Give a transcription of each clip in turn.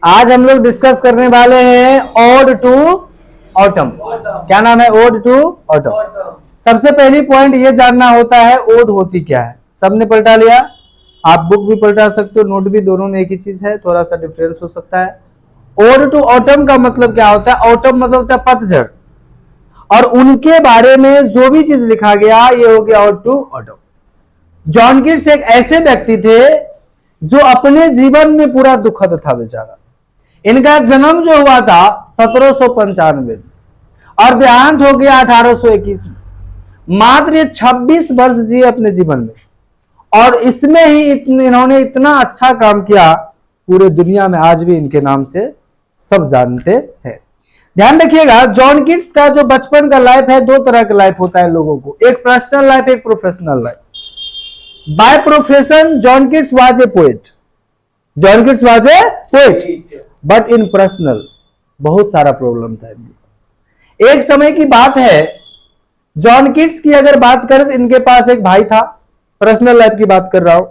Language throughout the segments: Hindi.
आज हम लोग डिस्कस करने वाले हैं ओड टू ऑटम। क्या नाम है? Ode to autumn. सबसे पहली पॉइंट ये जानना होता है ओड होती क्या है। सबने पलटा लिया, आप बुक भी पलटा सकते हो, नोट भी, दोनों में एक ही चीज है, थोड़ा सा डिफरेंस हो सकता है। ओड टू ऑटम का मतलब क्या होता है? ऑटम मतलब होता है पतझड़, और उनके बारे में जो भी चीज लिखा गया ये हो गया ode to autumn. John Keats एक ऐसे व्यक्ति थे जो अपने जीवन में पूरा दुखद था बेचारा। इनका जन्म जो हुआ था 1795 में और देहांत हो गया 1821 में। मात्र 26 वर्ष जिए अपने जीवन में, और इसमें ही इन्होंने इतना अच्छा काम किया, पूरे दुनिया में आज भी इनके नाम से सब जानते हैं। ध्यान रखिएगा, जॉन कीट्स का जो बचपन का लाइफ है, दो तरह का लाइफ होता है लोगों को, एक पर्सनल लाइफ, एक professional life. By profession John Keats was a poet, John Keats was a poet, but in personal बहुत सारा प्रॉब्लम था इनके। एक समय की बात है, जॉन कीट्स की अगर बात करें तो इनके पास एक भाई था, पर्सनल लाइफ की बात कर रहा हूं।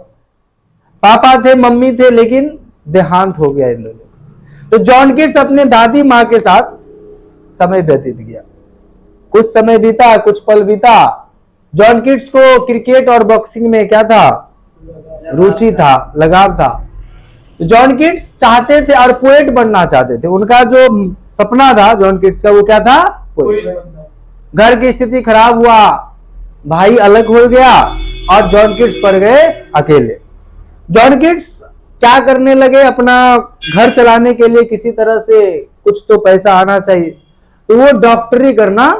पापा थे, मम्मी थे, लेकिन देहांत हो गया इन लोगों। तो जॉन कीट्स अपने दादी मां के साथ समय व्यतीत किया। कुछ समय बीता, कुछ पल बीता। जॉन कीट्स को क्रिकेट और बॉक्सिंग में क्या था? रुचि था, लगाव था। तो जॉन कीट्स चाहते थे और पोएट बनना चाहते थे। उनका जो सपना था जॉन कीट्स का, वो क्या था? पोएट। घर की स्थिति खराब हुआ, भाई अलग हो गया और जॉन कीट्स पड़ गए अकेले। जॉन कीट्स क्या करने लगे? अपना घर चलाने के लिए किसी तरह से कुछ तो पैसा आना चाहिए, तो वो डॉक्टरी करना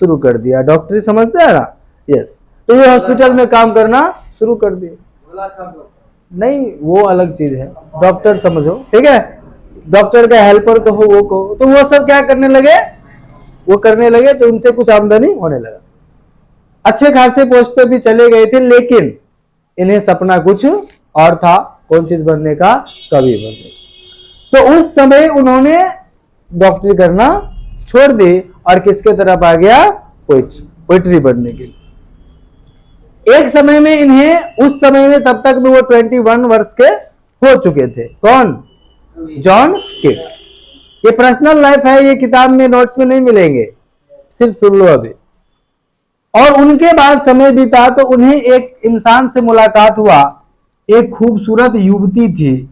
शुरू कर दिया। डॉक्टरी समझते हैं ना? यस। तो ये हॉस्पिटल में काम करना शुरू कर दिया। नहीं, वो अलग चीज है, डॉक्टर समझो, ठीक है? डॉक्टर का हेल्पर कहो, वो कहो। तो वो सब क्या करने लगे? वो करने लगे, तो उनसे कुछ आमदनी होने लगा। अच्छे खासे पोस्ट पे भी चले गए थे, लेकिन इन्हें सपना कुछ और था। कौन चीज बनने का? कवि बनने का। तो उस समय उन्होंने डॉक्टरी करना छोड़ दी और किसके तरफ आ गया? पोइट्री बनने के लिए। एक समय में इन्हें, उस समय में तब तक में वो 21 वर्ष के हो चुके थे। कौन? John Keats. ये पर्सनल लाइफ है, ये किताब में नोट्स में नहीं मिलेंगे, सिर्फ सुन लो अभी। और उनके बाद समय बीता तो उन्हें एक इंसान से मुलाकात हुआ। एक खूबसूरत युवती थी,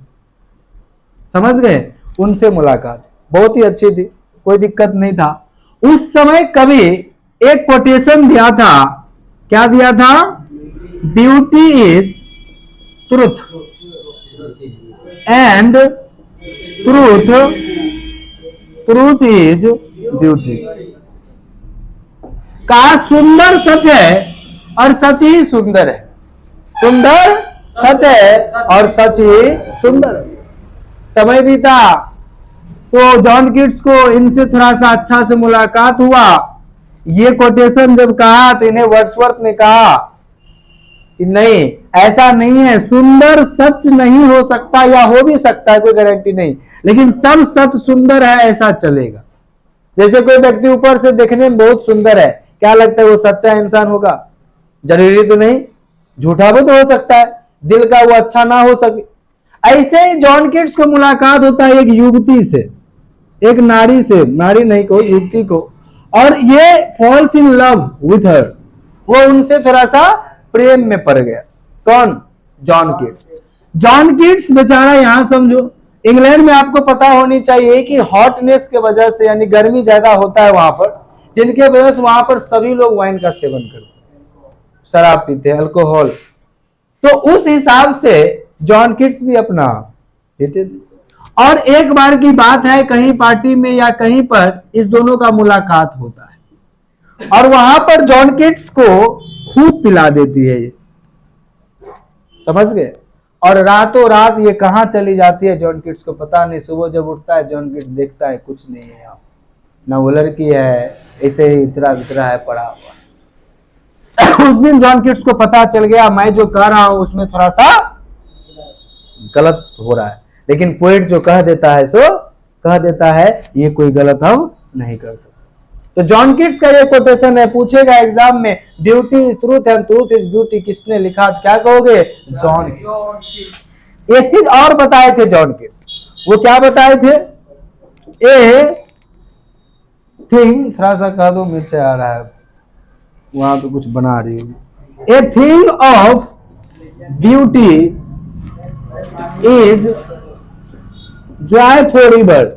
समझ गए? उनसे मुलाकात बहुत ही अच्छी थी, कोई दिक्कत नहीं था। उस समय कवि एक कोटेशन दिया था। क्या दिया था? Beauty is truth and truth is beauty. कहा सुंदर सच है और सच ही सुंदर है। सुंदर सच है और सच ही सुंदर है। समय बीता तो जॉन कीट्स को इनसे थोड़ा सा अच्छा से मुलाकात हुआ। ये कोटेशन जब कहा तो इन्हें वर्ड्सवर्थ ने कहा कि नहीं, ऐसा नहीं है, सुंदर सच नहीं हो सकता, या हो भी सकता है, कोई गारंटी नहीं, लेकिन सब सच सुंदर है ऐसा चलेगा। जैसे कोई व्यक्ति ऊपर से देखने में बहुत सुंदर है, क्या लगता है वो सच्चा इंसान होगा? जरूरी तो नहीं, झूठा भी तो हो सकता है, दिल का वो अच्छा ना हो सके। ऐसे ही जॉन कीट्स को मुलाकात होता है एक युवती से, एक नारी से, नारी नहीं को, युवती को, और ये falls in love with her. वो उनसे थोड़ा सा प्रेम में पड़ गया। कौन? John Keats. जॉन कीट्स बेचारा, यहां समझो, इंग्लैंड में आपको पता होनी चाहिए कि हॉटनेस के वजह से, यानी गर्मी ज्यादा होता है वहां पर, जिनके वजह से वहां पर सभी लोग वाइन का सेवन करते हैं, शराब पीते हैं, अल्कोहल। तो उस हिसाब से जॉन कीट्स भी अपना पीते थे। और एक बार की बात है, कहीं पार्टी में या कहीं पर इस दोनों का मुलाकात होता है, और वहां पर जॉन कीट्स को खूब पिला देती है ये, समझ गए? और रातों रात ये कहां चली जाती है जॉन कीट्स को पता नहीं। सुबह जब उठता है जॉन कीट्स देखता है कुछ नहीं है यहाँ, ना वो लड़की है, ऐसे ही इतरा बितरा है पड़ा हुआ। उस दिन जॉन कीट्स को पता चल गया, मैं जो कह रहा हूं उसमें थोड़ा सा गलत हो रहा है, लेकिन पोएट जो कह देता है सो कह देता है, ये कोई गलत हम नहीं कर सकते। तो जॉन कीट्स का ये कोटेशन है, पूछेगा एग्जाम में, beauty is truth and truth is beauty, किसने लिखा? क्या कहोगे? John Keats. एक चीज और बताए थे जॉन कीट्स, वो क्या बताए थे? ए थिंग, थोड़ा सा कह दो, मिर्च आ रहा है, वहां पे कुछ बना रही है। ए thing of beauty is Joy for ever.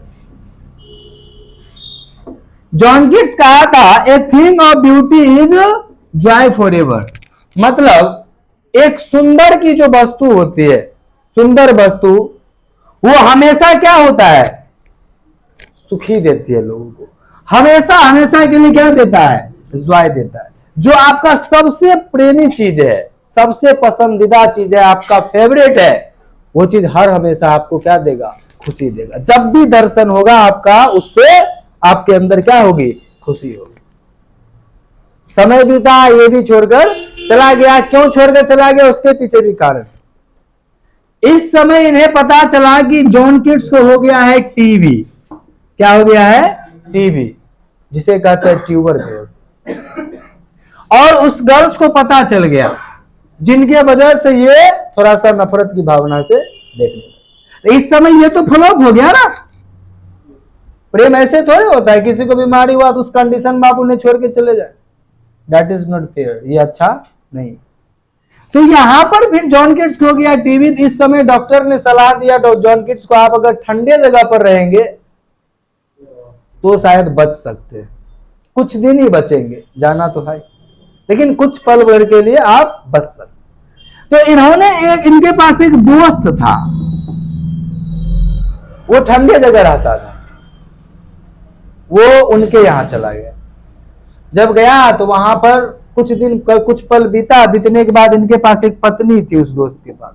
John Keats कहा था ए thing of beauty is Joy for ever, मतलब एक सुंदर की जो वस्तु होती है, सुंदर वस्तु, वो हमेशा क्या होता है? सुखी देती है लोगों को, हमेशा हमेशा के लिए क्या देता है? जॉय देता है। जो आपका सबसे प्रेमी चीज है, सबसे पसंदीदा चीज है, आपका फेवरेट है, वो चीज हर हमेशा आपको क्या देगा? खुशी देगा। जब भी दर्शन होगा आपका, उससे आपके अंदर क्या होगी? खुशी होगी। समय बीता, ये भी छोड़कर चला गया। क्यों छोड़कर चला गया? उसके पीछे भी कारण। इस समय इन्हें पता चला कि जॉन किट्स को हो गया है टीबी। क्या हो गया है? टीबी, जिसे कहते हैं ट्यूबरक्लोसिस। और उस गर्ल्स को पता चल गया, जिनके वजह से ये थोड़ा सा नफरत की भावना से देखने लगे। इस समय ये तो फ्लॉप हो गया ना। प्रेम ऐसे थोड़े होता है, किसी को बीमारी हुआ तो उस कंडीशन में आप उन्हें छोड़ के चले जाए। दैट इज नॉट फेयर, ये अच्छा नहीं। तो यहां पर फिर जॉन किट्स हो गया टीबी। इस समय डॉक्टर ने सलाह दिया जॉन किट्स को, आप अगर ठंडे जगह पर रहेंगे तो शायद बच सकते हैं, कुछ दिन ही बचेंगे, जाना तो है, लेकिन कुछ पल भर के लिए आप बच सकते। तो इन्होंने इनके पास एक दोस्त था, वो ठंडे जगह रहता था, वो उनके यहां चला गया। जब गया तो वहां पर कुछ पल बीतने के बाद इनके पास एक पत्नी थी उस दोस्त के पास,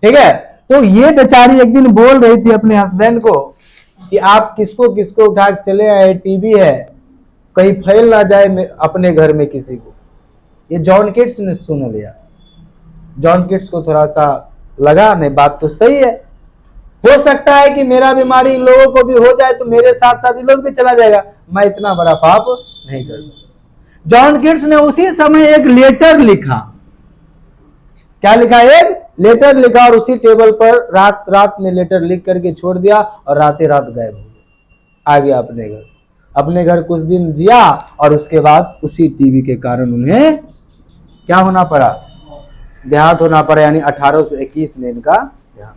ठीक है। तो ये बेचारी एक दिन बोल रही थी अपने हस्बैंड को कि आप किसको किसको उठा के चले आए, टीबी है, कहीं फैल ना जाए अपने घर में किसी को। ये जॉन किट्स ने सुन लिया। जॉन किट्स को थोड़ा सा लगा, नहीं बात तो सही है, हो सकता है कि मेरा बीमारी इन लोगों को भी हो जाए तो मेरे साथ साथ इन लोग भी चला जाएगा, मैं इतना बड़ा पाप नहीं कर सकता। जॉन किट्स ने उसी समय एक लेटर लिखा। क्या लिखा? एक लेटर लिखा, और उसी टेबल पर रात में लेटर लिख करके छोड़ दिया, और रात गायब हो गया, आ गया अपने घर। अपने घर कुछ दिन जिया, और उसके बाद उसी टीबी के कारण उन्हें क्या होना पड़ा? देहांत होना पड़ा, यानी 1821 में इनका देहांत।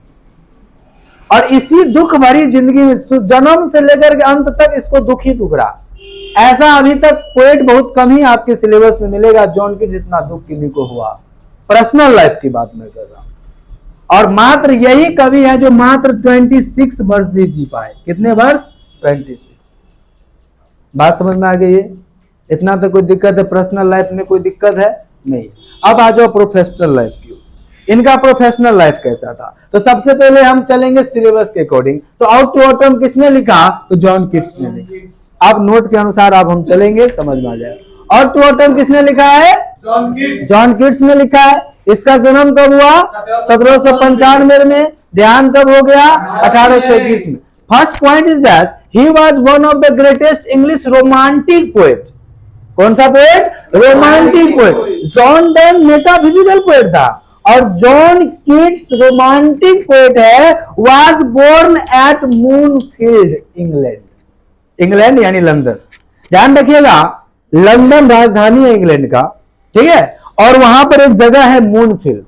और इसी दुख भरी जिंदगी में जन्म से लेकर के अंत तक इसको दुख ही दुख रहा। ऐसा अभी तक पोएट बहुत कम ही आपके सिलेबस में मिलेगा जॉन किट्स जितना दुख किन्हीं को हुआ। पर्सनल लाइफ की बात मैं कर रहा हूं। और मात्र यही कवि है जो मात्र 26 वर्ष ही जी पाए। कितने वर्ष? 26। बात समझ में आ गई है? इतना तो कोई दिक्कत है, पर्सनल लाइफ में कोई दिक्कत है नहीं। अब आ जाओ प्रोफेशनल लाइफ की। इनका प्रोफेशनल लाइफ कैसा था? तो सबसे पहले हम चलेंगे सिलेबस के अकॉर्डिंग। तो आउट टू ऑटम किसने लिखा? तो जॉन किट्स ने लिखा। अब नोट के अनुसार अब हम चलेंगे, समझ में आ जाएगा। आउट टू ऑटम किसने लिखा है? जॉन किट्स ने लिखा है। इसका जन्म कब हुआ? 1795 में। देहांत कब हो गया? 1821 में। First point is that he was one of the greatest English romantic poet. कौन सा poet? Romantic poet. John Donne metaphysical poet था, और जॉन किट्स रोमांटिक पोएट है। Was born at Moorfields, England. England यानी लंदन, ध्यान रखिएगा, लंदन राजधानी है इंग्लैंड का, ठीक है। और वहां पर एक जगह है मूनफील्ड,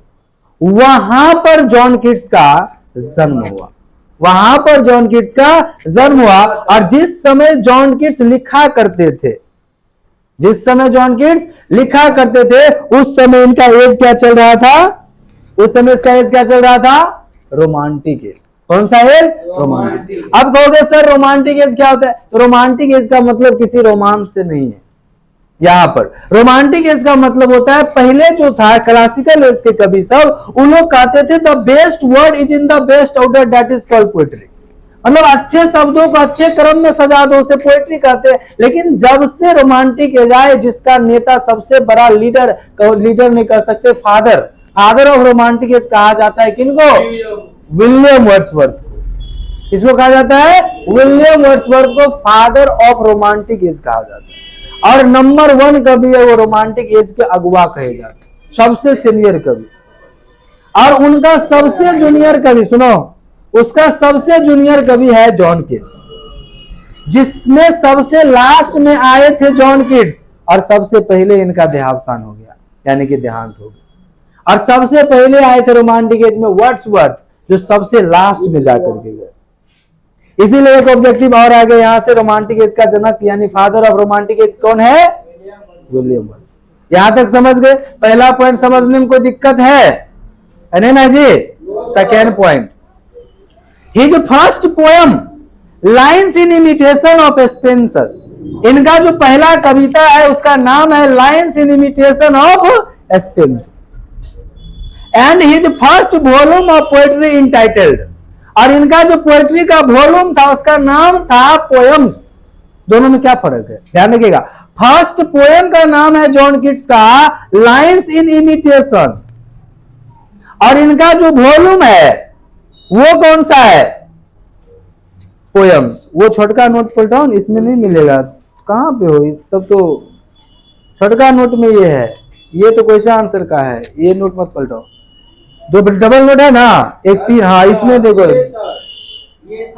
वहां पर जॉन किट्स का जन्म हुआ। वहां पर जॉन किट्स का जन्म हुआ। और जिस समय जॉन किट्स लिखा करते थे, जिस समय जॉन किट्स लिखा करते थे, उस समय इनका एज क्या चल रहा था? उस समय इसका एज क्या चल रहा था? Romantic as. कौन सा एज? रोमांटिक। अब कहोगे सर रोमांटिक एज क्या होता है? तो रोमांटिक एज का मतलब किसी रोमांस से नहीं है। यहां पर रोमांटिक एज का मतलब होता है, पहले जो था क्लासिकल एज के कवि सब, उन लोग कहते थे the best word is in the best order, that is called poetry. मतलब अच्छे शब्दों को अच्छे क्रम में सजा दो, उसे पोएट्री कहते हैं। लेकिन जब से रोमांटिक एज आए, जिसका नेता सबसे बड़ा लीडर नहीं कह सकते, फादर ऑफ रोमांटिक एज कहा जाता है किनको? विलियम वर्ड्सवर्थ को। किसको कहा जाता है? विलियम वर्ड्सवर्थ को फादर ऑफ रोमांटिक एज कहा जाता है। और नंबर 1 कवि है वो रोमांटिक एज के अगुवा कहे जाते हैं, सबसे सीनियर कवि। और उनका सबसे जूनियर कवि, सुनो, उसका सबसे जूनियर कवि है जॉन किट्स, जिसमें सबसे लास्ट में आए थे जॉन किट्स और सबसे पहले इनका देहावसान हो गया, यानी कि देहांत हो गया। और सबसे पहले आए थे रोमांटिक एज में वर्ड्सवर्थ, जो सबसे लास्ट में जाकर के गए। इसीलिए एक ऑब्जेक्टिव और आगे यहां से, रोमांटिक एज का जनक यानी फादर ऑफ रोमांटिक एज कौन है? William Wordsworth. यहां तक समझ गए? पहला पॉइंट समझने में कोई दिक्कत है नहीं ना जी? Second point, his first poem lines in imitation of Spenser, इनका जो पहला कविता है उसका नाम है lines in imitation of Spenser, and his first volume of poetry entitled, और इनका जो पोएट्री का वॉल्यूम था उसका नाम था पोएम्स। दोनों में क्या फर्क है, ध्यान रखिएगा। फर्स्ट पोएम का नाम है जॉन किट्स का लाइन्स इन इमिटेशन, और इनका जो वॉल्यूम है वो कौन सा है? पोएम्स। वो छोटका नोट पलटाओ, इसमें नहीं मिलेगा, कहां पे हो? तब तो छोटका नोट में ये है, ये तो क्वेश्चन आंसर का है, ये नोट मत पलटाओ। जो डबल नोट है ना, एक तीन, हाँ इसमें देखो,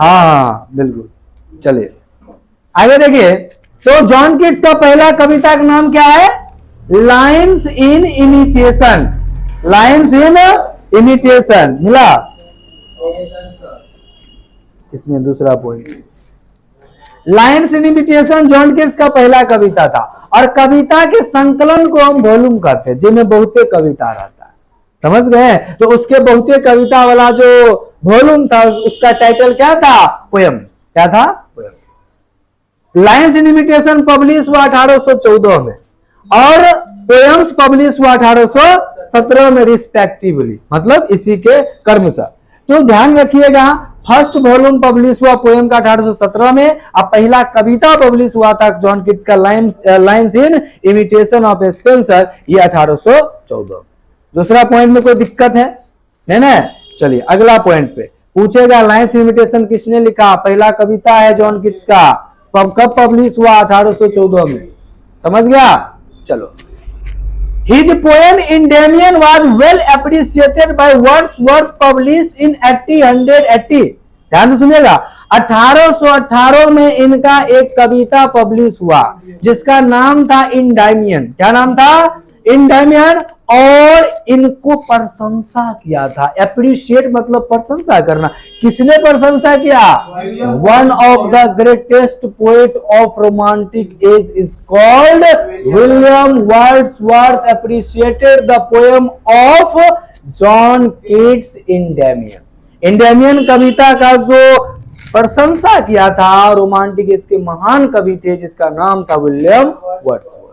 हाँ बिल्कुल। चलिए आगे देखिए, तो जॉन किट्स का पहला कविता का नाम क्या है? Lines in imitation, lines in imitation मिला। इसमें दूसरा point, lines in imitation John Keats का पहला कविता था, और कविता के संकलन को हम वॉल्यूम कहते हैं, जिनमें बहुते कविता रहता है, समझ गए? तो उसके बहुते कविता वाला जो वॉल्यूम था उसका टाइटल क्या था? पोएम। क्या था? Poem. Lines in imitation publish हुआ 1814 में, और पोएम्स पब्लिश हुआ 1817 में रिस्पेक्टिवली, मतलब इसी के क्रम से। तो ध्यान रखिएगा, फर्स्ट वॉल्यूम पब्लिश हुआ पोएम का 1817 में, अब पहला कविता पब्लिश हुआ था जॉन किट्स का lines in imitation of Spencer, ये 1814। दूसरा पॉइंट में कोई दिक्कत है नहीं ना? चलिए अगला पॉइंट पे पूछेगा, लाइन्स इन इमिटेशन किसने लिखा? पहला कविता है जॉन किट्स का, कब पब्लिश हुआ? 1814 में, समझ गया? चलो, His poem Endymion was well appreciated by Wordsworth, published in 1880। ध्यान से सुनिएगा, 1818 में इनका एक कविता पब्लिश हुआ जिसका नाम था इंडायमियन। क्या नाम था? इंडायमियन। और इनको प्रशंसा किया था, एप्रिशिएट मतलब प्रशंसा करना। किसने प्रशंसा किया? One of the greatest poet of romantic age is called William Wordsworth appreciated the poem of John Keats Endymion. Endymion कविता का जो प्रशंसा किया था रोमांटिक एज के महान कवि थे जिसका नाम था विलियम वर्ड्सवर्थ।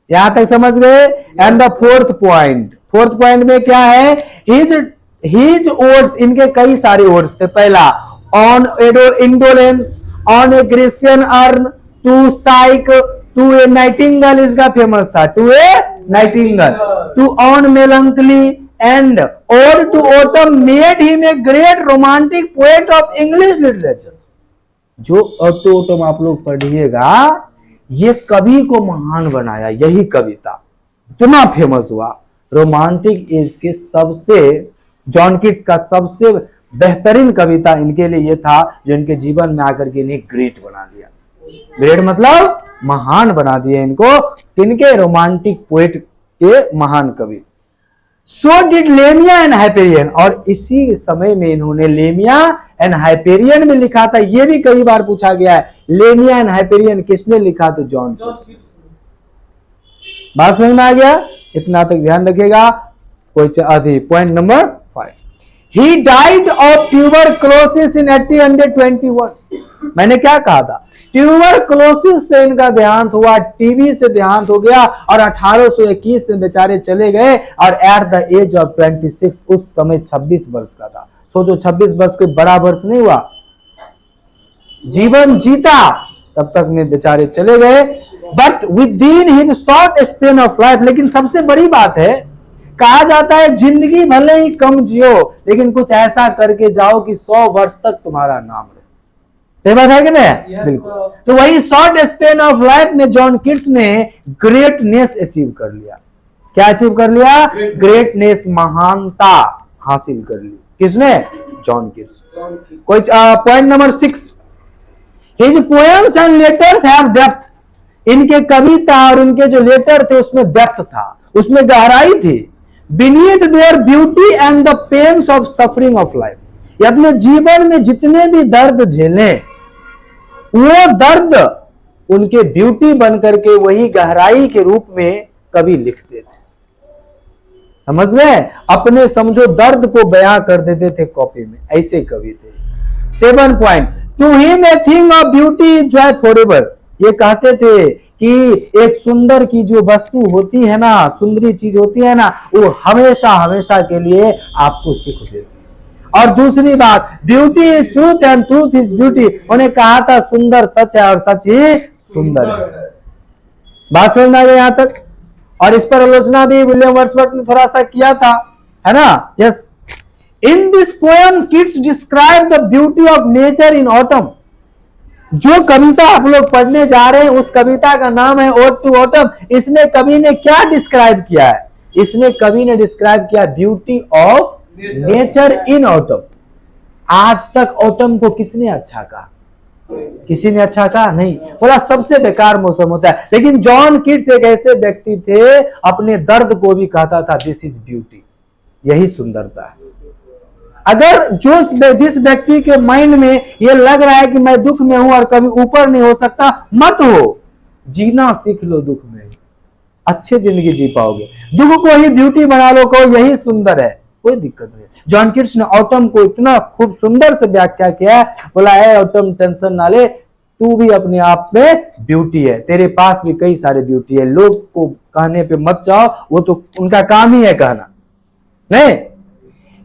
यहां तक समझ गए? एंड द फोर्थ पॉइंट में क्या है? हिज ओड्स, इनके कई सारे ओड्स थे। पहला on indolence, on a Grecian urn, to Psyche, to a nightingale इसका फेमस था, to a nightingale, to on melancholy and ode to autumn made him a great romantic poet of English literature. जो ऑटम आप लोग पढ़िएगा, ये कवि को महान बनाया, यही कविता इतना फेमस हुआ। रोमांटिक एज के सबसे, जॉन किट्स का सबसे बेहतरीन कविता इनके लिए ये था जो इनके जीवन में आकर के इन्हें ग्रेट बना दिया। ग्रेट मतलब महान बना दिया इनको, किनके? रोमांटिक पोएट के महान कवि। So did Lamia and Hyperion, और इसी समय में इन्होंने लेमिया एंड हाइपेरियन में लिखा था। यह भी कई बार पूछा गया है, लेमिया एंड हाइपेरियन किसने लिखा? तो जॉन किट्स। बात समझ में आ गया? इतना तक ध्यान रखिएगा। कोई point number 5, he died of tuberculosis in 1821। मैंने क्या कहा था? ट्यूबरक्लोसिस से इनका देहांत हुआ, टीबी से देहांत हो गया, और 1821 में बेचारे चले गए, और एट द एज ऑफ 26, उस समय 26 वर्ष का था। सोचो 26 वर्ष कोई बड़ा वर्ष नहीं हुआ, जीवन जीता, तब तक में बेचारे चले गए। But with in his short span of life, लेकिन सबसे बड़ी बात है, कहा जाता है जिंदगी भले ही कम जियो लेकिन कुछ ऐसा करके जाओ कि 100 वर्ष तक तुम्हारा नाम रहे। सही बात है कि नहीं? yes, बिल्कुल। तो वही शॉर्ट स्पेन ऑफ लाइफ में जॉन किट्स ने ग्रेटनेस अचीव कर लिया। क्या अचीव कर लिया? ग्रेटनेस, महानता हासिल कर ली। किसने? John Keats. कोई point number 6, his poems and letters have depth. इनके कविता और इनके जो लेटर थे उसमें डेप्थ था, उसमें गहराई थी। Beneath there beauty and the pains of suffering of life. ये अपने जीवन में जितने भी दर्द झेले, वो दर्द उनके ब्यूटी बन करके वही गहराई के रूप में कवि लिखते थे। समझ गए? अपने समझो दर्द को बयां कर देते थे कॉपी में, ऐसे कवि थे। 7 point, to him a thing of beauty is joy forever. ये कहते थे कि एक सुंदर की जो वस्तु होती है ना, सुंदरी चीज होती है ना, वो हमेशा हमेशा के लिए आपको सुख देती है। और दूसरी बात, beauty is truth and truth is beauty. उन्हें कहा था सुंदर सच है और सच ही सुंदर है। बात समझ आ गई यहां तक? और इस पर आलोचना भी विलियम वर्ड्सवर्थ ने थोड़ा सा किया था, है ना? Yes. In this poem kids describe the beauty of nature in autumn. जो कविता आप लोग पढ़ने जा रहे हैं उस कविता का नाम है ओड टू ऑटम। इसमें कवि ने क्या डिस्क्राइब किया है? इसमें कवि ने डिस्क्राइब किया beauty of nature in autumn. आज तक ऑटम को किसने अच्छा कहा? किसी ने अच्छा कहा? नहीं। बोला सबसे बेकार मौसम होता है। लेकिन जॉन कीट्स एक ऐसे व्यक्ति थे, अपने दर्द को भी कहता था दिस इज ब्यूटी, यही सुंदरता है। अगर जिस व्यक्ति के माइंड में ये लग रहा है कि मैं दुख में हूं और कभी ऊपर नहीं हो सकता, मत हो, जीना सीख लो दुख में, अच्छी जिंदगी जी पाओगे। दुख को ही ब्यूटी बना लो, कहो यही सुंदर है, कोई दिक्कत नहीं। जॉन कीट्स ने ऑटम को इतना खूब सुंदर से व्याख्या किया, बोला है ऑटम टेंशन ना ले, तू भी अपने आप में ब्यूटी है, तेरे पास भी कई सारे ब्यूटी है। लोग को कहने पे मत जाओ, वो तो उनका काम ही है कहना। नहीं,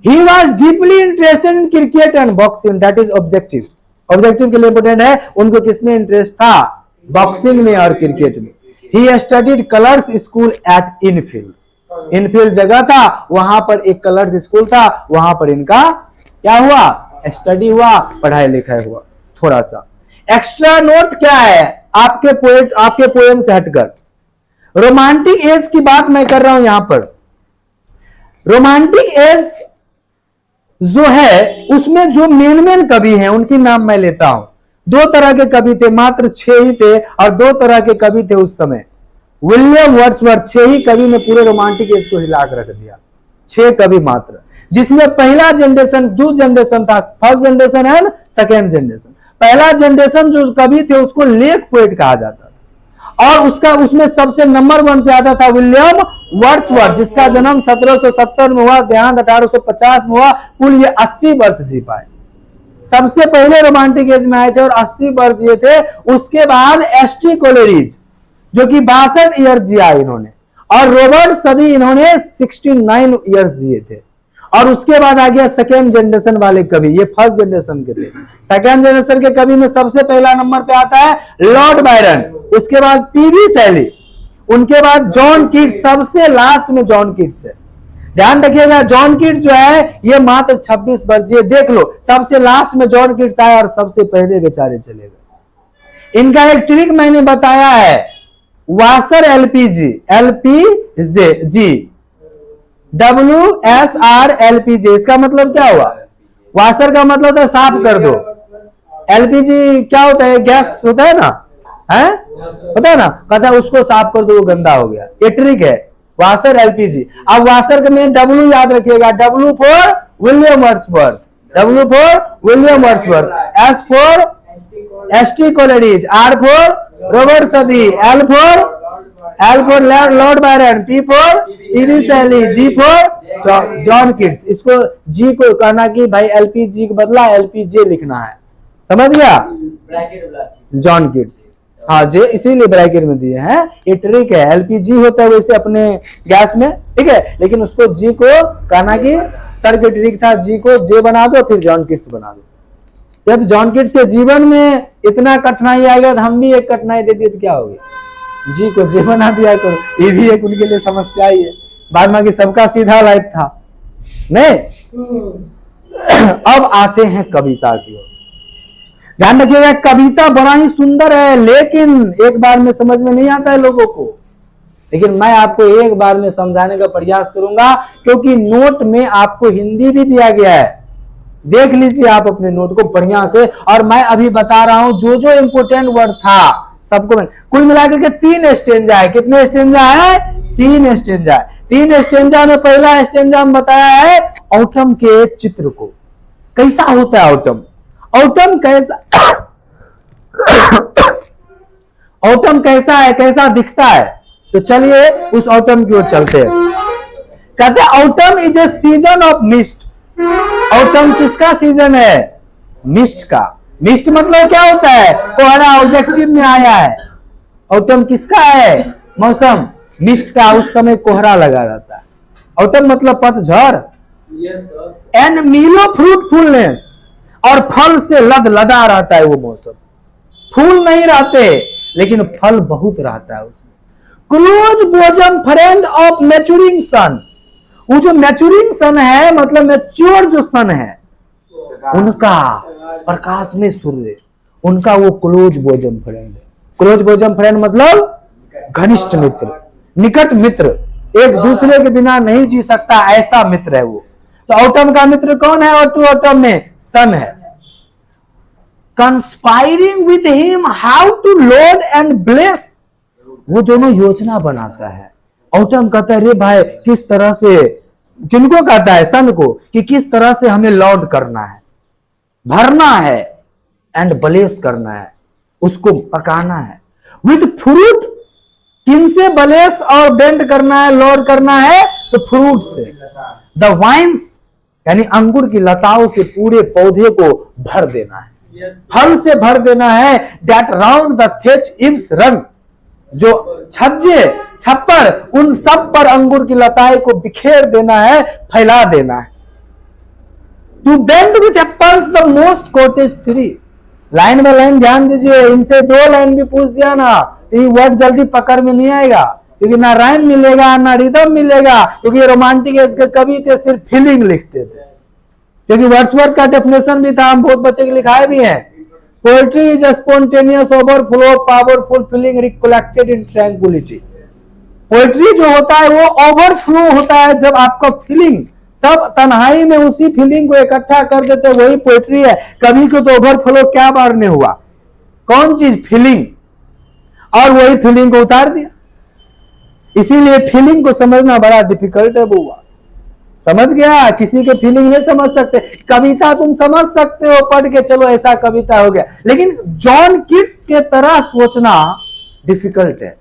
he was deeply interested in cricket and boxing, that is objective। Objective के लिए इंपोर्टेंट है, उनको किसमें इंटरेस्ट था? बॉक्सिंग में और क्रिकेट में। he studied colors school at Enfield. Enfield जगह था, वहां पर एक कलर्स स्कूल था, वहां पर इनका क्या हुआ? स्टडी हुआ, पढ़ाई लिखाई हुआ। थोड़ा सा एक्स्ट्रा नोट क्या है आपके पोएम से हटकर, रोमांटिक एज की बात मैं कर रहा हूं यहां पर। रोमांटिक एज जो है उसमें जो मेन कवि हैं उनकी नाम मैं लेता हूं। 2 तरह के कवि थे, मात्र 6 ही थे, और 2 तरह के कवि थे उस समय। विलियम वर्ड्सवर्थ 6 ही कवि ने पूरे रोमांटिक एज को हिला कर रख दिया। 6 कवि मात्र, जिसमें पहला जनरेशन 2 जनरेशन था, first generation and second generation. पहला जनरेशन जो कवि थे उसको लेक पोएट कहा जाता था, और उसमें सबसे नंबर 1 पे आता था विलियम वर्ड्सवर्थ, जिसका जन्म 1770 में हुआ, देहांत 1850 में हुआ। कुल ये 80 वर्ष जी पाए। सबसे पहले रोमांटिक एज में आए थे और 80 वर्ष जिए थे। उसके बाद एसटी कोलेरिज जो कि 62 ईयर जिया इन्होंने, और रॉबर्ट सदी इन्होंने 69 ईयर जिए थे। और उसके बाद आ गया सेकेंड जनरेशन वाले कवि, ये फर्स्ट जनरेशन के थे। सेकेंड जनरेशन के कवि में सबसे पहला नंबर पे आता है लॉर्ड बायरन, उसके बाद पीवी शैली, उनके बाद जॉन कीट्स, सबसे लास्ट में जॉन कीट्स है। ध्यान रखिएगा, जॉन कीट्स जो है ये मात्र 26 वर्ष जिए। देख लो, सबसे लास्ट में जॉन कीट्स आए और सबसे पहले बेचारे चले गए। इनका एक ट्रिक मैंने बताया है, वासर एलपीजी, एलपीजी, WSR LPG, इसका मतलब क्या हुआ? वासर का मतलब है साफ कर दो, LPG क्या होता है? गैस होता है ना, है पता है ना, कहता है उसको साफ कर दो, वो गंदा हो गया। ये ट्रिक है, वासर LPG। अब वासर का में W याद रखिएगा, W for William Wordsworth, W for William Wordsworth, S for S T Coleridge, R for Robert Southey, L for Lord Byron, T for P B Shelley, G for John Keats. इसको G को कहना कि भाई LPG के बदला LPJ लिखना है, समझ गया? जॉन कीट्स, हाँ जे इसीलिए ब्रैकेट में दिए हैं। ये ट्रिक है, LPG होता है वैसे अपने गैस में, ठीक है, लेकिन उसको G को कहना कि सर के ट्रिक था, G को J बना दो, फिर जॉन कीट्स बना दो। जब जॉन कीट्स के जीवन में इतना कठिनाई आएगा तो हम भी एक कठिनाई दे दिए तो क्या होगी? जी को जे बना दिया करो, ये भी एक उनके लिए समस्या ही है। बाद में सबका सीधा लाइफ था नहीं। अब आते हैं कविता की ओर। ध्यान रखिएगा, कविता बड़ा ही सुंदर है, लेकिन एक बार में समझ में नहीं आता है लोगों को। लेकिन मैं आपको एक बार में समझाने का प्रयास करूंगा, क्योंकि नोट में आपको हिंदी भी दिया गया है। देख लीजिए आप अपने नोट को बढ़िया से। और मैं अभी बता रहा हूं जो जो इंपोर्टेंट वर्ड था सबको। कुल मिलाकर के 3 स्टेंजा है। कितने स्टेंजा है? 3 स्टेंजा है। 3 स्टेंजा में पहला स्टेंजा हम बताया है ऑटम के चित्र को। कैसा होता है ऑटम? ऑटम कैसा ऑटम कैसा है, कैसा दिखता है? तो चलिए उस ऑटम की ओर चलते हैं। कहते हैं autumn is a season of mist. Autumn किसका सीजन है? मिस्ट का। मिस्ट मतलब क्या होता है? कोहरा ऑब्जेक्टिव में आया है। ऑटम किसका है? मौसम मिस्ट का। उस समय कोहरा लगा रहता है। ऑटम मतलब पतझड़। एंड मीलो फ्रूटफुलनेस, और फल से लद लदा रहता है वो मौसम। फूल नहीं रहते लेकिन फल बहुत रहता है उसमें। Close bosom friend of maturing sun. वो जो मैच्योरिंग सन है मतलब मैच्योर जो सन है उनका, प्रकाश में सूर्य, उनका वो क्लोज बोजम फ्रेंड है। क्लोज बोजम फ्रेंड मतलब घनिष्ठ मित्र, निकट मित्र, एक दूसरे के बिना नहीं जी सकता ऐसा मित्र है वो। तो ऑटम का मित्र कौन है? और टू ऑटम में सन है। Conspiring with him how to load and bless, वो दोनों योजना बनाता है। ऑटम कहता है रे भाई किस तरह से, किनको कहता है? सन को, कि किस तरह से हमें लॉर्ड करना है, भरना है, एंड ब्लेस करना है, उसको पकाना है। विथ फ्रूट, किनसे ब्लेस और बेंड करना है, लॉर्ड करना है? तो फ्रूट से। द वाइन्स यानी अंगूर की लताओं से पूरे पौधे को भर देना है, फल से भर देना है। That round the thatch eaves run, जो छज्जे छप्पर उन सब पर अंगूर की लताएं को बिखेर देना है, फैला देना है। To bend with apples the mossed cottage tree. Line में लाइन ध्यान दीजिए, इनसे 2 लाइन भी पूछ दिया ना तो ये वर्ड जल्दी पकड़ में नहीं आएगा, क्योंकि ना राइम मिलेगा ना रिदम मिलेगा, क्योंकि रोमांटिक एज के कवि थे सिर्फ फीलिंग लिखते थे। क्योंकि वर्ड्सवर्थ का डेफिनेशन भी था, हम बहुत बच्चे के लिखाए भी हैं। Poetry is a spontaneous overflow of powerful feeling recollected in tranquillity. Poetry जो होता है वो ओवरफ्लो होता है जब आपका फीलिंग, तब तन्हाई में उसी फीलिंग को इकट्ठा कर देते, वही पोएट्री है। कवि को तो ओवरफ्लो क्या बार ने हुआ? कौन चीज? फीलिंग। और वही फीलिंग को उतार दिया। इसीलिए फीलिंग को समझना बड़ा डिफिकल्ट है बुआ। समझ गया? किसी के फीलिंग नहीं समझ सकते। कविता तुम समझ सकते हो पढ़ के, चलो ऐसा कविता हो गया, लेकिन जॉन किट्स के तरह सोचना डिफिकल्ट है।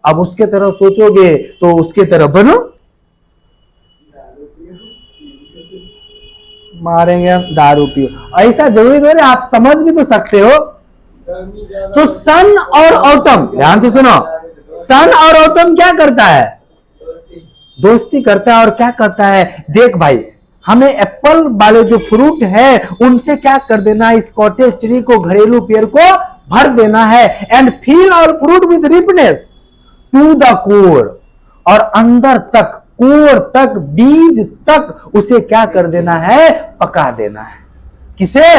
अब उसके तरह सोचोगे तो उसके तरह बनो, मारेंगे दारू पियो, ऐसा जरूरी थोड़ी, आप समझ भी तो सकते हो। तो सन और ऑटम, ध्यान से सुनो, सन और ऑटम क्या करता है? दोस्ती करता है। और क्या करता है? देख भाई, हमें एप्पल वाले जो फ्रूट है उनसे क्या कर देना है? इस कॉटेज ट्री को, घरेलू पेड़ को भर देना है। And fill all fruit with ripeness to the core, और अंदर तक, कोर तक, बीज तक उसे क्या कर देना है? पका देना है। किसे?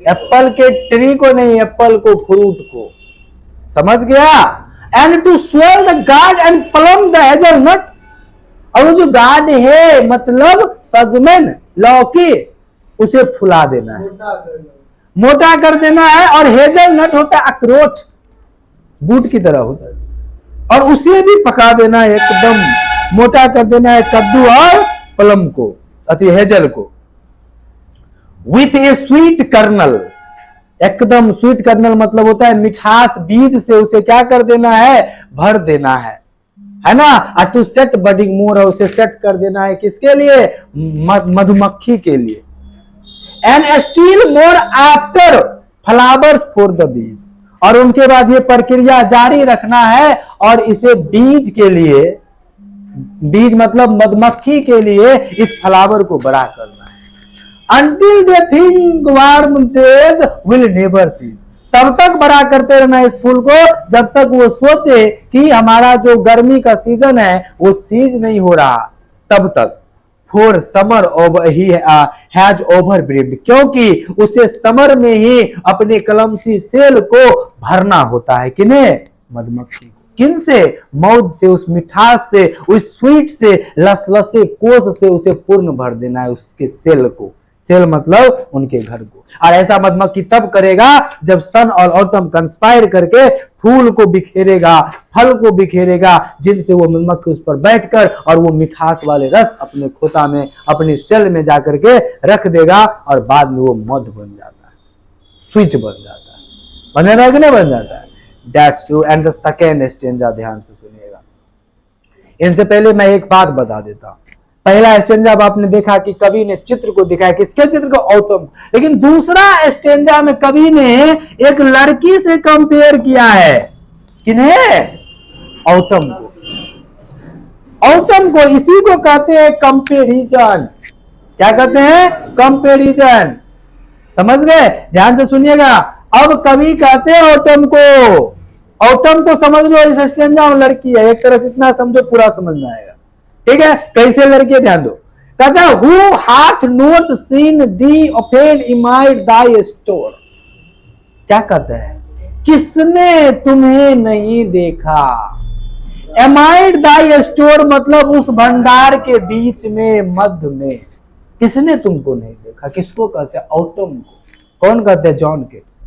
एप्पल के ट्री को नहीं, एप्पल को, फ्रूट को। समझ गया? And to swell the gourd and plump the hazelnut, और वो जो गार्ड है मतलब सजमन, लौकी, उसे फुला देना है, मोटा कर देना है। और हेजलनट होता है अखरोट, बूट की तरह होता है, और उसे भी पका देना है, एकदम मोटा कर देना है, कद्दू और प्लम को, अति हेजल को। विथ ए स्वीट कर्नल, एकदम स्वीट कर्नल मतलब होता है मिठास, बीज से उसे क्या कर देना है? भर देना है ना। टू सेट बडिंग मोर, उसे सेट कर देना है किसके लिए? मधुमक्खी के लिए। And steel more after flowers for the bees, और उनके बाद ये प्रक्रिया जारी रखना है और इसे बीज के लिए, बीज मतलब मधुमक्खी के लिए इस फ्लावर को बड़ा करना है। Until they think warm days will never cease, तब तक बड़ा करते रहना इस फूल को जब तक वो सोचे कि हमारा जो गर्मी का सीजन है वो सीज नहीं हो रहा, तब तक। फॉर समर ही हैज ओवरब्रीड, क्योंकि उसे समर में ही अपने कलमसी सेल को भरना होता है। किन्हें? मधुमक्खी को। किन से? मौज से, उस मिठास से, उस स्वीट से, लसलसे कोस से उसे पूर्ण भर देना है उसके सेल को। सेल मतलब उनके घर को। और ऐसा मधुमक्खी तब करेगा जब सन और ऑटम कंस्पायर करके फूल को बिखेरेगा, फल को बिखेरेगा, जिनसे वो मधुमक्खी उस पर बैठकर और वो मिठास वाले रस अपने खोता में, अपने सेल में जाकर के रख देगा और बाद में वो मध बन जाता है, स्विच बन जाता है। बनेगा कि नहीं बन जाता है? That's true. And the second stanza, ध्यान से सुनिएगा। इनसे पहले मैं एक बात बता देता हूं। पहला स्टेंजा आपने देखा कि कवि ने चित्र को दिखाया, किसके चित्र को? ऑटम। लेकिन दूसरा स्टेंजा में कवि ने एक लड़की से कंपेयर किया है। किन्हें? ऑटम को। ऑटम को, इसी को कहते हैं कंपेरिजन। क्या कहते हैं? कंपेरिजन। समझ गए? ध्यान से सुनिएगा। अब कवि कहते हैं ऑटम को, ऑटम को समझ लो इस स्टेंजा में लड़की है, एक तरह से इतना समझो पूरा समझ में आएगा। ठीक है? कैसे लड़की है ध्यान दो। कहता है who hath not seen thee oft amid thy store. क्या कहते हैं? किसने तुम्हें नहीं देखा? एमाइड दाई स्टोर मतलब उस भंडार के बीच में, मध्य में। किसने तुमको नहीं देखा? किसको कहते हैं? ऑटम को। कौन कहते हैं? जॉन केट्स।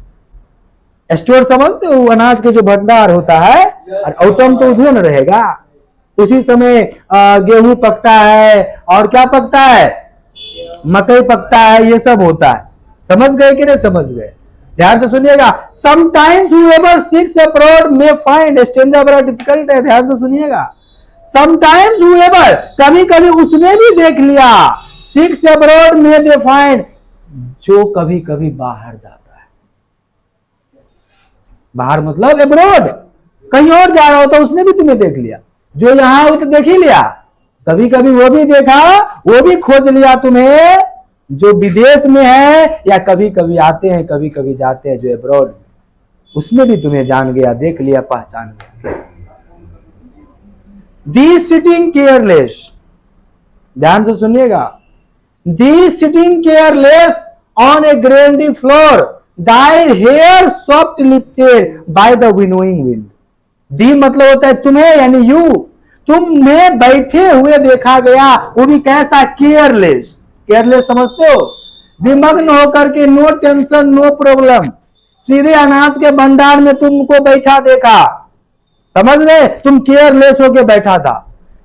स्टोर समझते हो? अनाज के जो भंडार होता है, और ऑटम तो उधर न रहेगा। उसी समय गेहूं पकता है, और क्या पकता है? मकई पकता है, ये सब होता है। समझ गए कि नहीं समझ गए? ध्यान से सुनिएगा। Sometimes whoever seeks abroad may find, stanza बड़ा डिफिकल्ट है, ध्यान से सुनिएगा। समटाइम्स whoever, कभी कभी उसने भी देख लिया, seeks abroad may they find, जो कभी कभी बाहर जाता है। बाहर मतलब अब्रॉड, कहीं और जा रहा होता, उसने भी तुम्हें देख लिया। जो यहां हो तो देख ही लिया, कभी कभी वो भी देखा, वो भी खोज लिया तुम्हें, जो विदेश में है, या कभी कभी आते हैं, कभी कभी जाते हैं जो अब्रॉड, उसमें भी तुम्हें जान गया, देख लिया, पहचान गया। दी सिटिंग केयरलेस, ध्यान से सुनिएगा। Thee sitting careless on a granary floor, thy hair soft lifted by the winnowing wind. Thee मतलब होता है तुम्हें, यानी यू, तुम्हें बैठे हुए देखा गया, वो भी कैसा? केयरलेस। केयरलेस समझते हो? विमग्न होकर के, नो टेंशन नो प्रॉब्लम, सीधे अनाज के भंडार में तुमको बैठा देखा। समझ गए? तुम केयरलेस होके बैठा था।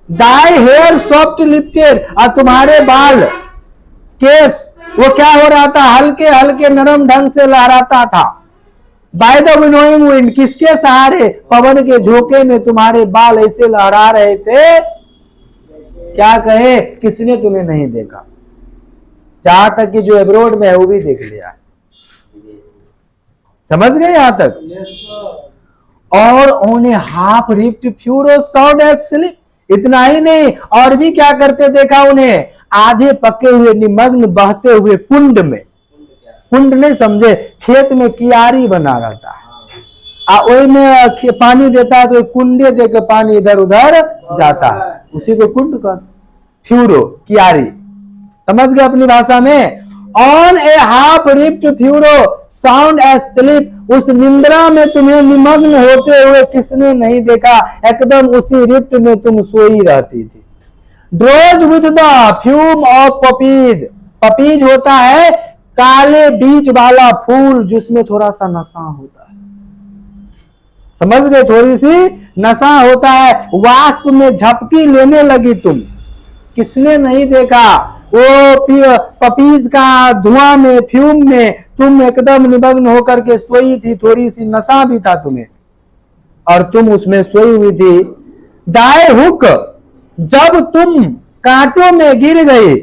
दाई हेयर सॉफ्ट लिफ्टेड, और तुम्हारे बाल, केस, वो क्या हो रहा था? हल्के हल्के नरम ढंग से लहराता था। बाय द विनोइंग विंड, किसके सहारे? पवन के झोंके में तुम्हारे बाल ऐसे लहरा रहे थे। क्या कहे? किसने तुम्हें नहीं देखा? जहां तक कि जो एब्रोड में है वो भी देख लिया। समझ गए यहां तक? और on a half reaped furrow sound एज स्लीप। इतना ही नहीं, और भी क्या करते देखा उन्हें? आधे पके हुए, निमग्न, बहते हुए कुंड में। कुंड नहीं समझे? खेत में कियारी बना रहता है, वही में पानी देता है, तो कुंडे देकर पानी इधर उधर जाता है, उसी को कुंड का फ्यूरो, कियारी। समझ गए अपनी भाषा में? On a half reaped furrow sound एज स्लीप, उस निंद्रा में तुम्हें निमग्न होते हुए किसने नहीं देखा? एकदम उसी रिप्ट में तुम सोई रहती थी। Drowsed with the fume of poppies, poppies होता है काले बीज वाला फूल, जिसमें थोड़ा सा नशा होता है। समझ गए? थोड़ी सी नशा होता है। वाष्प में झपकी लेने लगी तुम, किसने नहीं देखा? वो पपीज का धुआं में, फ्यूम में तुम एकदम निमग्न होकर के सोई थी, थोड़ी सी नशा भी था तुम्हें, और तुम उसमें सोई हुई थी। दाई हुक, जब तुम कांटों में गिर गई,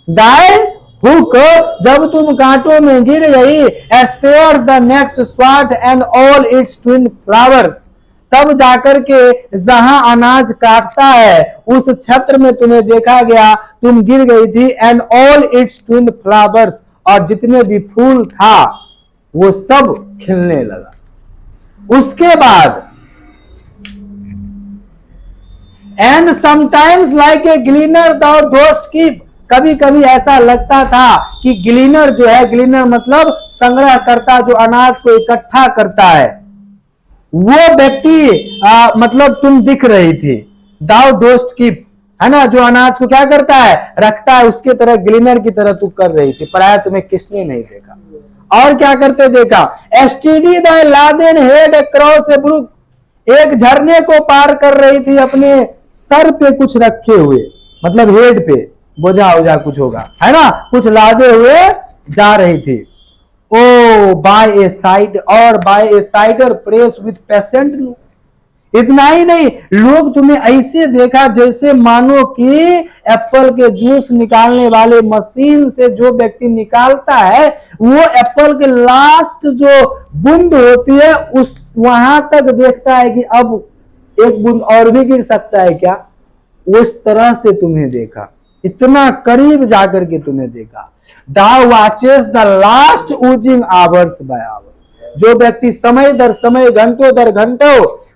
दाई हुक, जब तुम कांटों में गिर गई, spares the next swath and all its twined flowers, तब जाकर के जहां अनाज काटता है उस क्षेत्र में तुम्हें देखा गया, तुम गिर गई थी। And all its twined flowers, और जितने भी फूल था वो सब खिलने लगा। उसके बाद and sometimes like a ग्लीनर the दोस्त कीप, कभी कभी ऐसा लगता था कि ग्लीनर जो है, ग्लीनर मतलब संग्रह करता, जो अनाज को इकट्ठा करता है, वो व्यक्ति मतलब तुम दिख रही थी। दाउ डोस्ट कीप, है ना, जो अनाज को क्या करता है, रखता है, उसके तरह ग्लिनर की तरह तू कर रही थी, पराया तुम्हें किसने नहीं देखा। और क्या करते देखा, steady the laden head across a brook, एक झरने को पार कर रही थी अपने सर पे कुछ रखे हुए, मतलब हेड पे बोझा ओझा कुछ होगा, है ना, कुछ लादे हुए जा रही थी। Or by a side, or by a cider press with patient look. इतना ही नहीं, लोग तुम्हें ऐसे देखा जैसे मानो कि एप्पल के जूस निकालने वाले मशीन से जो व्यक्ति निकालता है वो एप्पल के लास्ट जो बूंद होती है उस वहां तक देखता है कि अब एक बूंद और भी गिर सकता है क्या, उस तरह से तुम्हें देखा, इतना करीब जाकर के तुम्हें देखा। Thou watches the last oozing hours by hours, जो व्यक्ति समय दर समय घंटों दर घंटों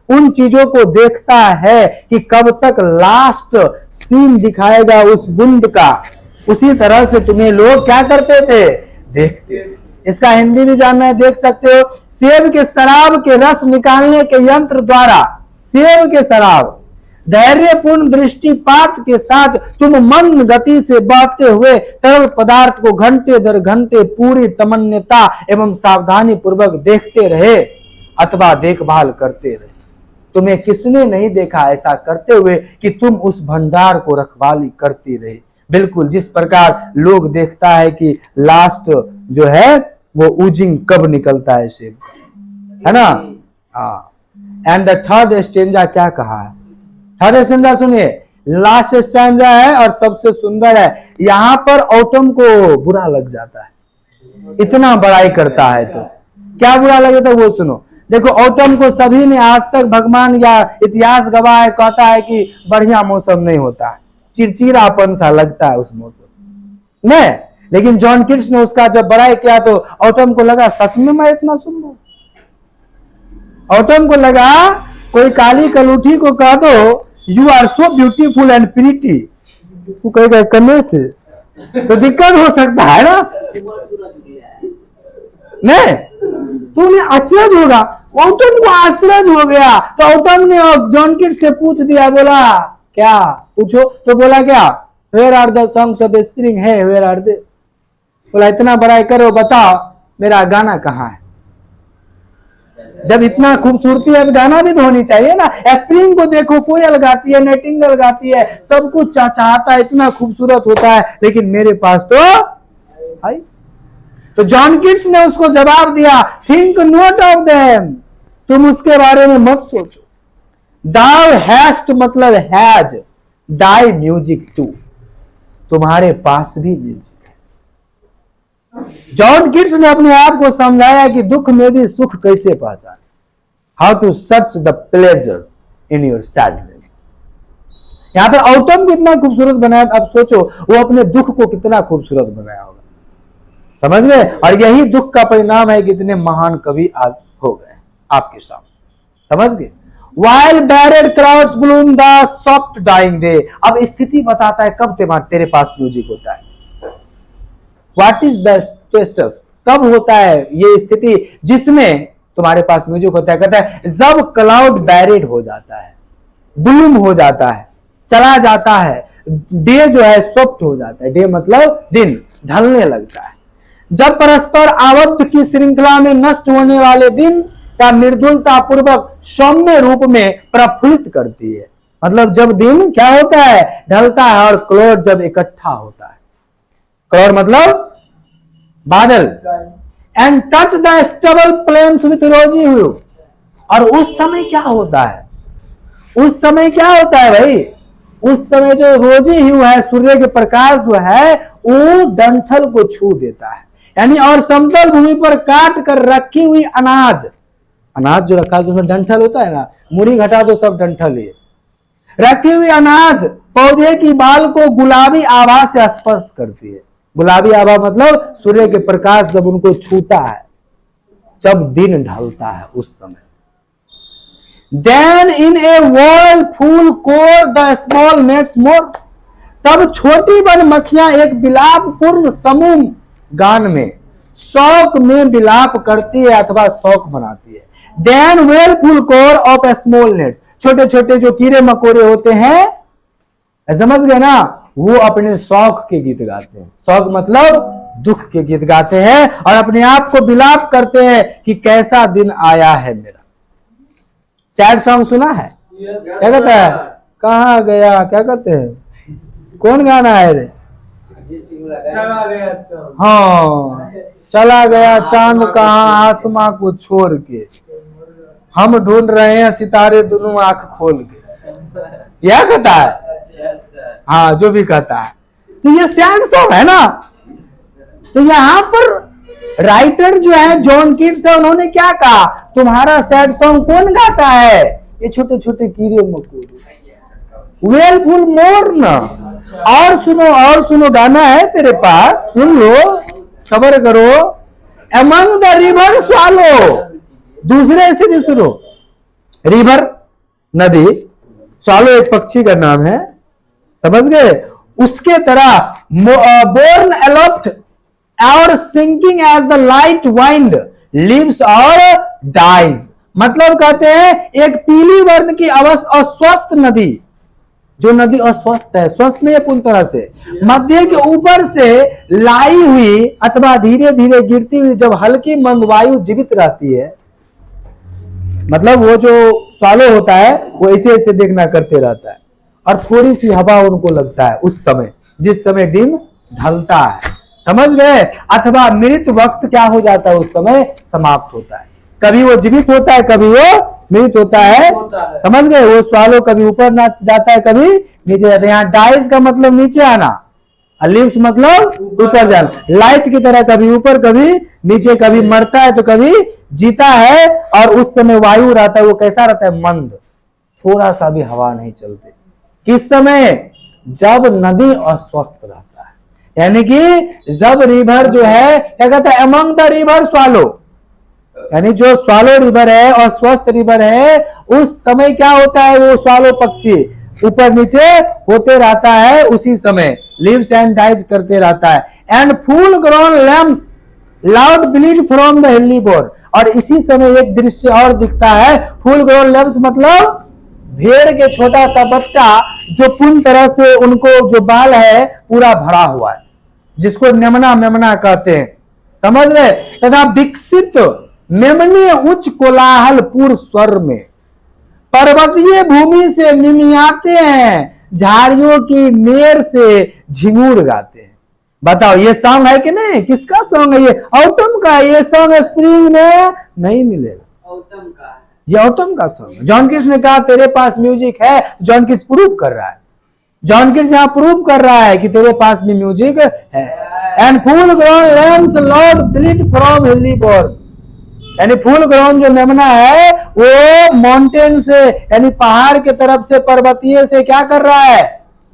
उन चीजों को देखता है कि कब तक लास्ट सीन दिखाएगा उस बूंद का, उसी तरह से तुम्हें लोग क्या करते थे, देखते थे। इसका हिंदी भी जानना है, देख सकते हो, सेब के शराब के रस निकालने के यंत्र द्वारा, सेब के शराब धैर्यपूर्ण दृष्टिपात के साथ तुम मंद गति से बहते हुए तरल पदार्थ को घंटे दर घंटे पूरी तमन्यता एवं सावधानी पूर्वक देखते रहे अथवा देखभाल करते रहे। तुम्हें किसने नहीं देखा ऐसा करते हुए कि तुम उस भंडार को रखवाली करती रही, बिल्कुल जिस प्रकार लोग देखता है कि लास्ट जो है वो ऊजिंग कब निकलता है सेब, है ना। हाँ, एंड द थर्ड स्टेंजा क्या कहा है, थर्ड स्टेंजा सुनिए, लास्ट स्टेंजा है और सबसे सुंदर है। यहां पर ऑटम को बुरा लग जाता है, इतना बड़ाई करता है तो क्या बुरा लगे तो वो सुनो। देखो ऑटम को सभी ने आज तक भगवान या इतिहास गवाह है, कहता है कि बढ़िया मौसम नहीं होता है, चिड़चिड़ापन सा लगता है उस मौसम में, लेकिन जॉन किट्स ने उसका जब बड़ाई किया तो ऑटम को लगा सच में मैं इतना सुंदर, ऑटम को लगा कोई काली कलूठी को कह दो you are so beautiful and pretty, वो कहेगा करने से तो दिक्कत हो सकता है ना, नहीं तो उन्हें आश्चर्य होगा। ऑटम को आश्चर्य हो गया तो ऑटम ने जॉन किट्स से पूछ दिया, बोला क्या पूछो, तो बोला क्या, where are the songs of spring है, वेयर आर दे, बोला इतना बड़ाई करो बताओ मेरा गाना कहाँ है। जब इतना खूबसूरती है गाना भी तो होनी चाहिए ना। स्प्रिंग को देखो, कोयल गाती है, नाइटिंगेल गाती है, सब कुछ चाहता है, इतना खूबसूरत होता है, लेकिन मेरे पास तो भाई। तो जॉन किट्स ने उसको जवाब दिया, थिंक नॉट ऑफ देम, तुम उसके बारे में मत सोचो। दाउ हैस्ट मतलब हैज, डाई म्यूजिक टू, तुम्हारे पास भी म्यूजिक। जॉन किट्स ने अपने आप को समझाया कि दुख में भी सुख कैसे पहचाने, how to search the pleasure in your sadness. यहां पर ऑटम को इतना खूबसूरत बनाया, अब सोचो वो अपने दुख को कितना खूबसूरत बनाया होगा, समझ गए। और यही दुख का परिणाम है कि इतने महान कवि आज हो गए आपके सामने, समझ गए। While barred clouds bloom the soft dying day, अब स्थिति बताता है कब तेरे पास म्यूजिक होता है। What is the status, कब होता है ये स्थिति जिसमें तुम्हारे पास म्यूजिक होता है, कहता है जब क्लाउड बैरिड हो जाता है, ब्लूम हो जाता है, चला जाता है, डे जो है सॉफ्ट हो जाता है, डे मतलब दिन ढलने लगता है, जब परस्पर आबद्ध की श्रृंखला में नष्ट होने वाले दिन का मृदुलता पूर्वक सौम्य रूप में प्रफुल्लित करती है, मतलब जब दिन क्या होता है, ढलता है, और क्लाउड जब इकट्ठा होता है, क्लाउड मतलब बादल, and touch the stubble plains with rosy hue, और उस समय क्या होता है, उस समय क्या होता है भाई, उस समय जो रोजी ह्यू है, सूर्य के प्रकाश जो है वो डंठल को छू देता है, यानी और समतल भूमि पर काट कर रखी हुई अनाज, अनाज जो रखा है उसमें डंठल होता है ना, मुड़ी घटा दो सब डंठल ही, रखी हुई अनाज पौधे की बाल को गुलाबी आभा से स्पर्श करती है। गुलाबी आभा मतलब सूर्य के प्रकाश जब उनको छूता है, जब दिन ढलता है उस समय। Then in a world full core the small nets more, तब छोटी वन मक्खियां एक विलाप पूर्ण समूह गान में शौक में विलाप करती है अथवा शौक बनाती है। Then well full core of a small net, छोटे छोटे जो कीड़े मकोड़े होते हैं समझ गए ना? वो अपने शौक के गीत गाते हैं, शौक मतलब दुख के गीत गाते हैं, और अपने आप को विलाप करते हैं कि कैसा दिन आया है मेरा। सैड सॉन्ग सुना है? क्या कहता है? कहाँ गया, क्या कहते हैं, कौन गाना है रे? चला गया हाँ, चला गया चांद कहाँ आसमां को छोड़ के, हम ढूंढ रहे हैं सितारे दोनों आंख खोल के। यह कहता है, हाँ जो भी कहता है। तो ये सैड सॉन्ग है ना। तो यहाँ पर राइटर जो है जॉन कीट्स है, उन्होंने क्या कहा, तुम्हारा सैड सॉन्ग कौन गाता है? ये छोटे छोटे कीड़े मकोड़े, वेलफुल मोर्न। और सुनो गाना है तेरे पास, सुन लो, सबर करो। अमंग द रिवर स्वालो, दूसरे स्थिति सुनो, रिवर नदी, स्वालो एक पक्षी का नाम है, समझ गए? उसके तरह borne aloft or sinking as the light wind lives or dies. मतलब कहते हैं एक पीली वर्ण की अस्वस्थ नदी, जो नदी अस्वस्थ है, स्वस्थ नहीं है पूर्ण तरह से, मध्य के ऊपर से लाई हुई अथवा धीरे धीरे गिरती हुई जब हल्की मंद वायु जीवित रहती है, मतलब वो जो स्वालो होता है वो ऐसे ऐसे देखना करते रहता है, और थोड़ी सी हवा उनको लगता है उस समय, जिस समय दिन ढलता है, समझ गए? अथवा मृत वक्त क्या हो जाता है, उस समय समाप्त होता है। कभी वो जीवित होता है, कभी वो मृत होता है, समझ गए? वो स्वालो कभी ऊपर नाच जाता है, कभी नीचे जाता है। यहाँ डाइज का मतलब नीचे आना, लिव्स मतलब ऊपर जाना, लाइट की तरह कभी ऊपर कभी नीचे, कभी मरता है तो कभी जीता है। और उस समय वायु रहता है, वो कैसा रहता है, मंद, थोड़ा सा भी हवा नहीं चलती। किस समय? जब नदी अस्वस्थ रहता है, यानी कि जब रिवर जो है, क्या कहता है, अमंग द रिवर स्वालो, यानी जो स्वालो रिवर है और स्वस्थ रिवर है, उस समय क्या होता है, वो स्वालो पक्षी ऊपर नीचे होते रहता है, उसी समय लिव्स एंड डाइज करते रहता है। And full grown lambs loud bleat from the hilly bourn. और इसी समय एक दृश्य और दिखता है, फुल ग्रोन लैम्स मतलब भेड़ के छोटा सा बच्चा जो पूर्ण तरह से उनको जो बाल है पूरा भरा हुआ है, जिसको मेमना मेमना कहते हैं, समझ गए? तथा विकसित मेमने उच्च कोलाहल पूर्ण स्वर में पर्वतीय भूमि से मिमियाते हैं, झाड़ियों की मेर से झिंगूर गाते हैं। बताओ ये सॉन्ग है कि नहीं? किसका सॉन्ग है ये? ऑटम का। ये सॉन्ग स्प्रिंग में नहीं मिलेगा, ऑटम का है, ये ऑटम का सॉन्ग। जॉन कीट्स ने कहा तेरे पास म्यूजिक है, जॉन कीट्स प्रूव कर रहा है, जॉन कीट्स यहाँ प्रूव कर रहा है कि तेरे पास भी म्यूजिक है। And full grown lambs loud bleat from hilly bourn, यानी फुल ग्राउंड जो मेमना है वो माउंटेन से, यानी पहाड़ के तरफ से, पर्वतीय से क्या कर रहा है,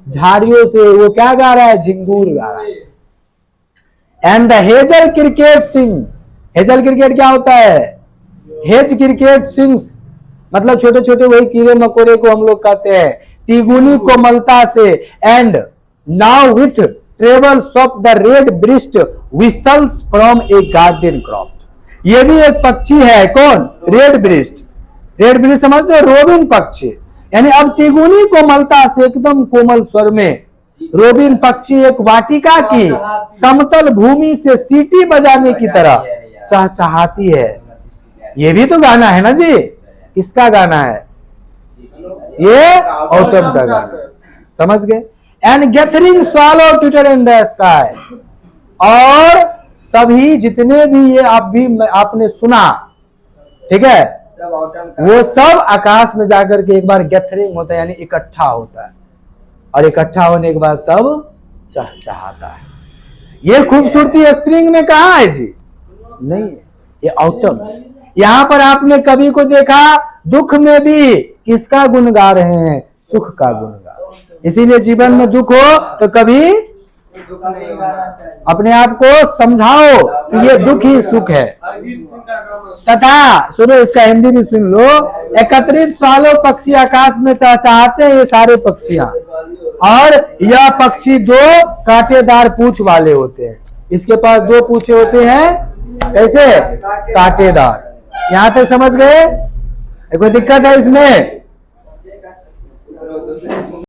झाड़ियों से वो क्या गा रहा है, झिंगूर गा रहा है। एंड द हेजल क्रिकेट सिंग, हेजल क्रिकेट क्या होता है, हेज क्रिकेट सिंग्स मतलब छोटे छोटे वही कीड़े मकोड़े को हम लोग कहते हैं, तिगुनी कोमलता से। And now with travels of the red breast whistles from A garden crop. ये भी एक पक्षी है, कौन, रेड ब्रिस्ट। रेड ब्रिस्ट समझते हो, रोबिन पक्षी, यानी अब तिगुनी कोमलता से एकदम कोमल स्वर में रोबिन पक्षी एक वाटिका की समतल भूमि से सीटी बजाने की तरह चहचहाती है। ये भी तो गाना है ना जी, किसका गाना है, ये ऑटम का गाना, समझ गए? And gathering swallow Twitter in the sky, और सभी जितने भी ये आपने सुना, ठीक है, वो सब आकाश में जाकर के एक बार गैथरिंग होता है, यानी इकट्ठा होता है, और इकट्ठा होने के बाद सब चहचहाता है। ये खूबसूरती स्प्रिंग में कहाँ है जी? नहीं है, ये ऑटम। यहाँ पर आपने कवि को देखा दुख में भी किसका गुण गा रहे हैं, सुख का गुण गा रहे हैं। इसीलिए जीवन में दुख हो तो कभी अपने आप को समझाओ कि ये दुख ही सुख है। तथा सुनो, इसका हिंदी भी सुन लो। एकत्रित स्वालो पक्षी आकाश में चहचहाते हैं, ये सारे पक्षियां, और यह पक्षी दो कांटेदार पूंछ वाले होते हैं। इसके पास दो पूंछे होते हैं, कैसे, कांटेदार। यहां तक समझ गए? कोई दिक्कत है इसमें?